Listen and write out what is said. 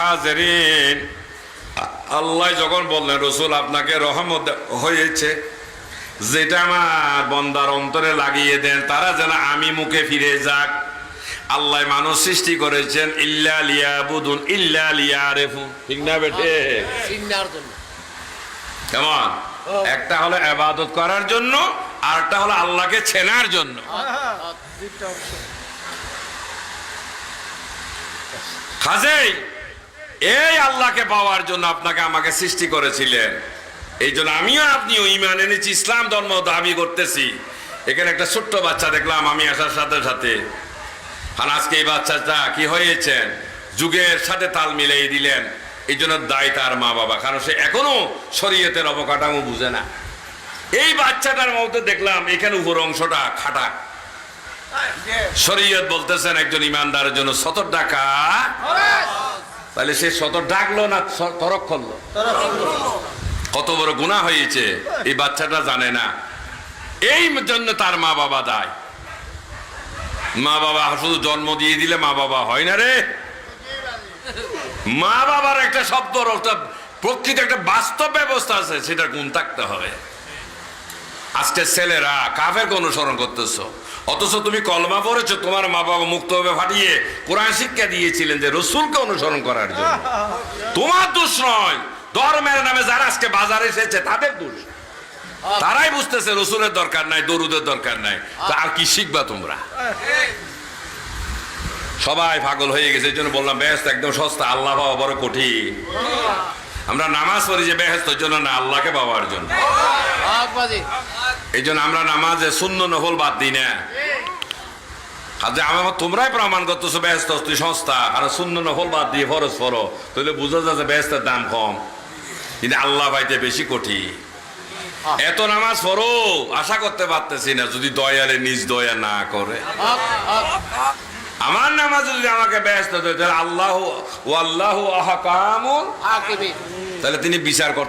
হাজিরিন, আল্লাহ যখন বললেন রসুল আপনাকে রহমত হয়েছে, যেটা আমার বন্দার অন্তরে লাগিয়ে দেন তারা যেন আমি মুখে ফিরে যাক। আল্লাহ মানুষ সৃষ্টি করেছেন ইল্লা লিয়াবুদুন ইল্লা লিয়ারিফুন, ঠিক না বেটে? কেমন? একটা হলো ইবাদত করার জন্য, আরটা হলো আল্লাহকে চেনার জন্য। কাজেই এই আল্লাহকে পাওয়ার জন্য আপনাকে আমাকে সৃষ্টি করেছিলেন। এই জন্য আমিও আপনিও ঈমান এনেছি, ইসলাম ধর্ম দাবি করতেছি। এখানে একটা ছোট্ট বাচ্চা দেখলাম আমি আসার সাথে সাথে। আর আজকে এই বাচ্চাটা কি হয়েছেন, যুগের সাথে তাল মিলিয়ে দিলেন। এই জন্য দায়ী তার মা বাবা, কারণ সে এখনো শরীয়তের অবকাঠামো বুঝে না। এই বাচ্চাটার মধ্যে দেখলাম এখানে উপর অংশটা খাটা। শরীয়ত বলতেছেন একজন ইমানদারের জন্য ৭০ টাকা, তাহলে সে ৭০ ডাকলো না তরক করলো? কত বড় গুনাহ হয়েছে এই বাচ্চাটা জানে না। এই জন্য তার মা বাবা দায়। মা বাবা শুধু জন্ম দিয়ে দিলে মা বাবা হয় না রে। মা বাবার একটা শব্দ, প্রকৃত একটা বাস্তব ব্যবস্থা আছে, সেটা গুণ থাকতে হবে। আজকে ছেলেরা কাফেরকে অনুসরণ করতেছো, অথচ তুমি কলমা পড়েছো। তোমার মা বাবা মুক্তভাবে ফাটিয়ে কোরআন শিক্ষা দিয়েছিলেন যে রসুলকে অনুসরণ করার জন্য। তোমার দোষ নয়, ধর্মের নামে যারা আজকে বাজারে এসেছে তাদের দোষ। তারাই বুঝতেছে রসুলের দরকার নাই, দরুদের দরকার নাই, তা আর কি শিখবা তোমরা? সবাই পাগল হয়ে গেছে। এই জন্য বললাম বেহেশত একদম সস্তা, আল্লাহ পাওয়া বড় কঠিন। আমরা নামাজ পড়ি যে বেহেশতের জন্য না, আল্লাহকে পাওয়ার জন্য। এই জন্য আমরা নামাজে সুন্নত নফল বাদ দিই না। কাজে আমার তোমরাই প্রমাণ করতেছো বেহেশত সস্তা, আর সুন্নত নফল বাদ দিয়ে ফরজ পড়ো, তাহলে বুঝা যাচ্ছে বেহেশতের দাম কম, কিন্তু আল্লাহ পাইতে বেশি কঠিন। এত নামাজ পড়ো, আশা করতে পারতেছি না যদি দয়ালে নিজ দয়া না করে। আমার নামাজ যদি আমাকে বেহেশত দেয়, তাহলে আল্লাহু আহকামুল হাকিমিন, তাহলে তিনি বিচার করতে